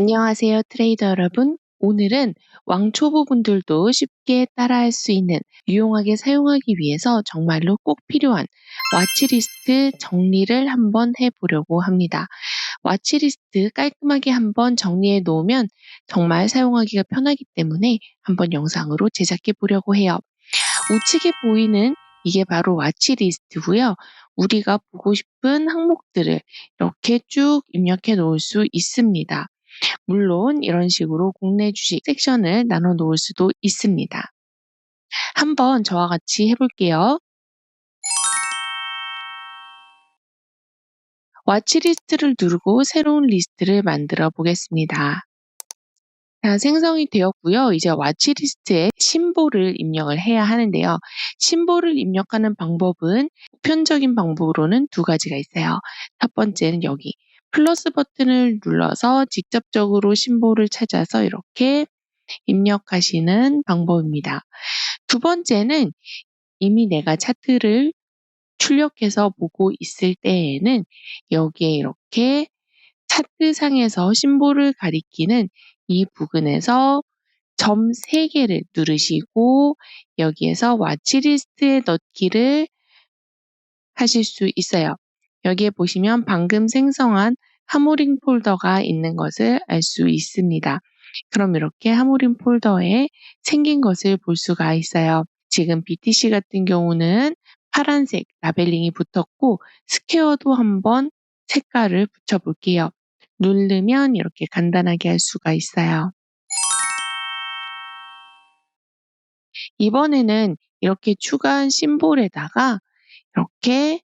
안녕하세요, 트레이더 여러분. 오늘은 왕초보분들도 쉽게 따라할 수 있는 유용하게 사용하기 위해서 정말로 꼭 필요한 와치리스트 정리를 한번 해보려고 합니다. 와치리스트 깔끔하게 한번 정리해 놓으면 정말 사용하기가 편하기 때문에 한번 영상으로 제작해 보려고 해요. 우측에 보이는 이게 바로 와치리스트고요. 우리가 보고 싶은 항목들을 이렇게 쭉 입력해 놓을 수 있습니다. 물론 이런 식으로 국내 주식 섹션을 나눠 놓을 수도 있습니다. 한번 저와 같이 해볼게요. 와치리스트를 누르고 새로운 리스트를 만들어 보겠습니다. 자, 생성이 되었고요. 이제 와치리스트에 심볼을 입력을 해야 하는데요. 심볼을 입력하는 방법은 보편적인 방법으로는 두 가지가 있어요. 첫 번째는 여기 플러스 버튼을 눌러서 직접적으로 심볼을 찾아서 이렇게 입력하시는 방법입니다. 두 번째는 이미 내가 차트를 출력해서 보고 있을 때에는 여기에 이렇게 차트상에서 심볼을 가리키는 이 부분에서 점 3개를 누르시고 여기에서 와치리스트에 넣기를 하실 수 있어요. 여기에 보시면 방금 생성한 하모링 폴더가 있는 것을 알 수 있습니다. 그럼 이렇게 하모링 폴더에 생긴 것을 볼 수가 있어요. 지금 BTC 같은 경우는 파란색 라벨링이 붙었고 스퀘어도 한번 색깔을 붙여볼게요. 누르면 이렇게 간단하게 할 수가 있어요. 이번에는 이렇게 추가한 심볼에다가 이렇게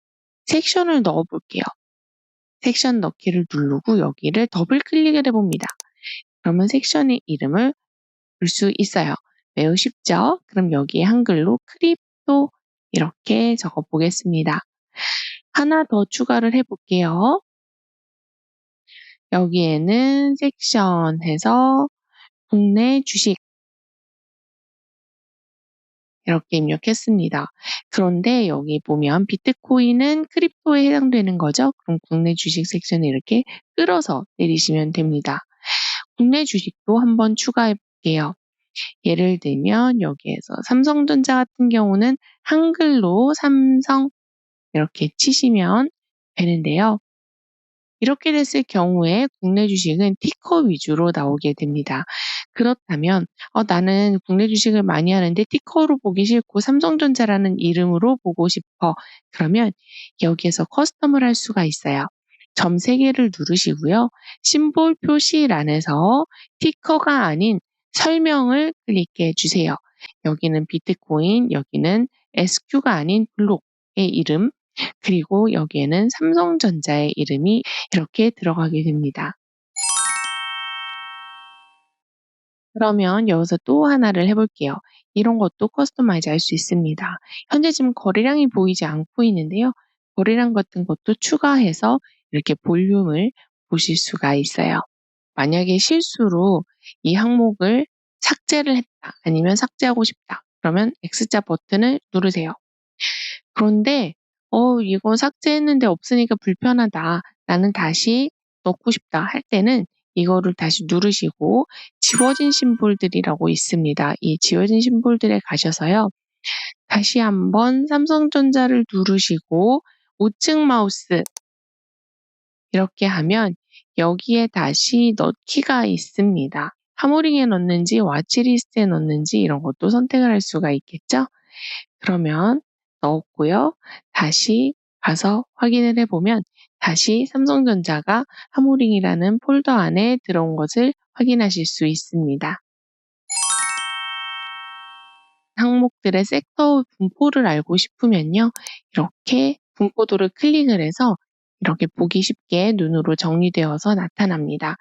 섹션을 넣어 볼게요. 섹션 넣기를 누르고 여기를 더블 클릭을 해봅니다. 그러면 섹션의 이름을 볼 수 있어요. 매우 쉽죠? 그럼 여기에 한글로 크립토 이렇게 적어 보겠습니다. 하나 더 추가를 해볼게요. 여기에는 섹션 해서 국내 주식 이렇게 입력했습니다. 그런데 여기 보면 비트코인은 크립토에 해당되는 거죠. 그럼 국내 주식 섹션을 이렇게 끌어서 내리시면 됩니다. 국내 주식도 한번 추가해 볼게요. 예를 들면 여기에서 삼성전자 같은 경우는 한글로 삼성 이렇게 치시면 되는데요. 이렇게 됐을 경우에 국내 주식은 티커 위주로 나오게 됩니다. 그렇다면 나는 국내 주식을 많이 하는데 티커로 보기 싫고 삼성전자라는 이름으로 보고 싶어. 그러면 여기에서 커스텀을 할 수가 있어요. 점 3개를 누르시고요. 심볼 표시란에서 티커가 아닌 설명을 클릭해 주세요. 여기는 비트코인, 여기는 SQ가 아닌 블록의 이름, 그리고 여기에는 삼성전자의 이름이 이렇게 들어가게 됩니다. 그러면 여기서 또 하나를 해볼게요. 이런 것도 커스터마이즈 할 수 있습니다. 현재 지금 거래량이 보이지 않고 있는데요. 거래량 같은 것도 추가해서 이렇게 볼륨을 보실 수가 있어요. 만약에 실수로 이 항목을 삭제를 했다, 아니면 삭제하고 싶다, 그러면 X자 버튼을 누르세요. 그런데 이거 삭제했는데 없으니까 불편하다. 나는 다시 넣고 싶다 할 때는 이거를 다시 누르시고 지워진 심볼들이라고 있습니다. 이 지워진 심볼들에 가셔서요. 다시 한번 삼성전자를 누르시고 우측 마우스 이렇게 하면 여기에 다시 넣기가 있습니다. 하모링에 넣는지 와치리스트에 넣는지 이런 것도 선택을 할 수가 있겠죠? 그러면 넣었고요. 다시 가서 확인을 해보면 다시 삼성전자가 하모링이라는 폴더 안에 들어온 것을 확인하실 수 있습니다. 항목들의 섹터 분포를 알고 싶으면요. 이렇게 분포도를 클릭을 해서 이렇게 보기 쉽게 눈으로 정리되어서 나타납니다.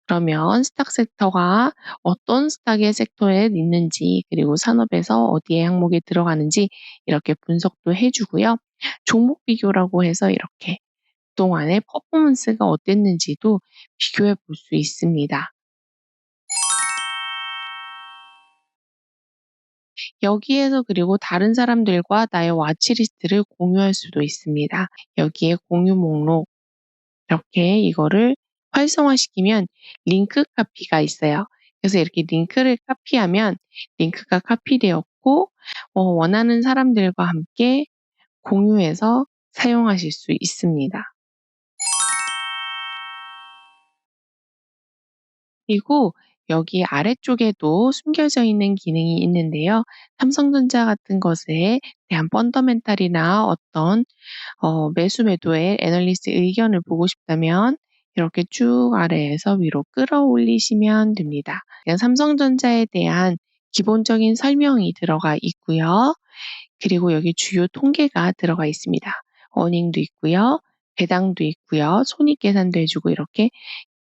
그러면 스탁 섹터가 어떤 스탁의 섹터에 있는지, 그리고 산업에서 어디에 항목이 들어가는지 이렇게 분석도 해주고요. 종목 비교라고 해서 이렇게 그동안의 퍼포먼스가 어땠는지도 비교해 볼 수 있습니다. 여기에서 그리고 다른 사람들과 나의 와치리스트를 공유할 수도 있습니다. 여기에 공유 목록 이렇게 이거를 활성화시키면 링크 카피가 있어요. 그래서 이렇게 링크를 카피하면 링크가 카피되었고 원하는 사람들과 함께 공유해서 사용하실 수 있습니다. 그리고 여기 아래쪽에도 숨겨져 있는 기능이 있는데요. 삼성전자 같은 것에 대한 펀더멘탈이나 어떤 매수 매도의 애널리스트 의견을 보고 싶다면 이렇게 쭉 아래에서 위로 끌어올리시면 됩니다. 삼성전자에 대한 기본적인 설명이 들어가 있고요. 그리고 여기 주요 통계가 들어가 있습니다. 어닝도 있고요. 배당도 있고요. 손익계산도 해주고 이렇게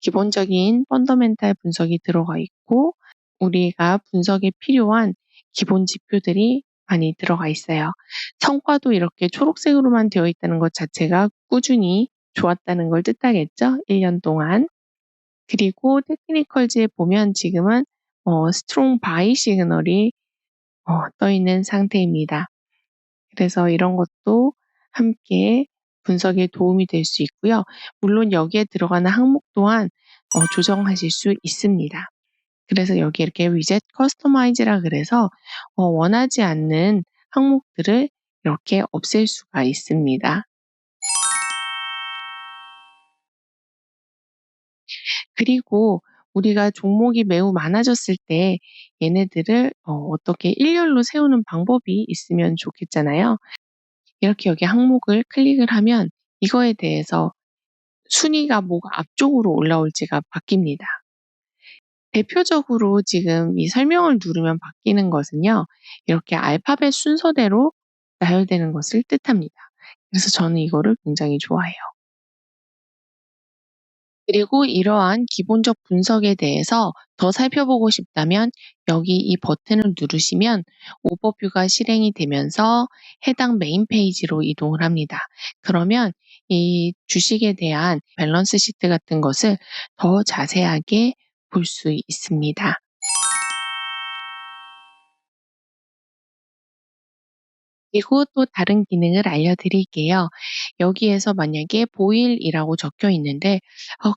기본적인 펀더멘탈 분석이 들어가 있고 우리가 분석에 필요한 기본 지표들이 많이 들어가 있어요. 성과도 이렇게 초록색으로만 되어 있다는 것 자체가 꾸준히 좋았다는 걸 뜻하겠죠? 1년 동안. 그리고 테크니컬즈에 보면 지금은 스트롱 바이 시그널이 떠 있는 상태입니다. 그래서 이런 것도 함께 분석에 도움이 될 수 있고요. 물론 여기에 들어가는 항목 또한 조정하실 수 있습니다. 그래서 여기 이렇게 위젯 커스터마이즈라 그래서 원하지 않는 항목들을 이렇게 없앨 수가 있습니다. 그리고 우리가 종목이 매우 많아졌을 때 얘네들을 어떻게 일렬로 세우는 방법이 있으면 좋겠잖아요. 이렇게 여기 항목을 클릭을 하면 이거에 대해서 순위가 뭐가 앞쪽으로 올라올지가 바뀝니다. 대표적으로 지금 이 설명을 누르면 바뀌는 것은요. 이렇게 알파벳 순서대로 나열되는 것을 뜻합니다. 그래서 저는 이거를 굉장히 좋아해요. 그리고 이러한 기본적 분석에 대해서 더 살펴보고 싶다면 여기 이 버튼을 누르시면 오버뷰가 실행이 되면서 해당 메인 페이지로 이동을 합니다. 그러면 이 주식에 대한 밸런스 시트 같은 것을 더 자세하게 볼 수 있습니다. 그리고 또 다른 기능을 알려드릴게요. 여기에서 만약에 보일이라고 적혀 있는데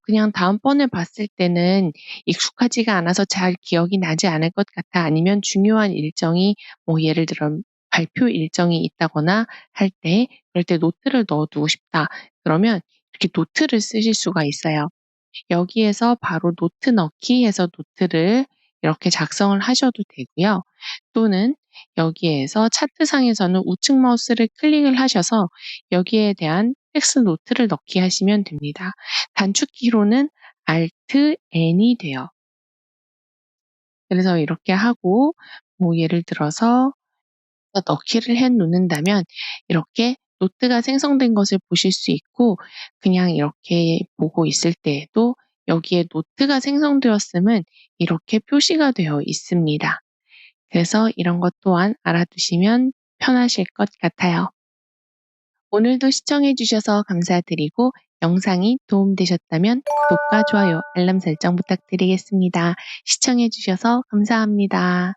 그냥 다음번에 봤을 때는 익숙하지가 않아서 잘 기억이 나지 않을 것 같아. 아니면 중요한 일정이 예를 들어 발표 일정이 있다거나 할 때 그럴 때 노트를 넣어 두고 싶다. 그러면 이렇게 노트를 쓰실 수가 있어요. 여기에서 바로 노트 넣기 해서 노트를 이렇게 작성을 하셔도 되고요. 또는 여기에서 차트상에서는 우측 마우스를 클릭을 하셔서 여기에 대한 텍스트 노트를 넣기 하시면 됩니다. 단축키로는 Alt N이 돼요. 그래서 이렇게 하고 예를 들어서 넣기를 해 놓는다면 이렇게 노트가 생성된 것을 보실 수 있고 그냥 이렇게 보고 있을 때에도 여기에 노트가 생성되었음은 이렇게 표시가 되어 있습니다. 그래서 이런 것 또한 알아두시면 편하실 것 같아요. 오늘도 시청해 주셔서 감사드리고 영상이 도움되셨다면 구독과 좋아요, 알람 설정 부탁드리겠습니다. 시청해 주셔서 감사합니다.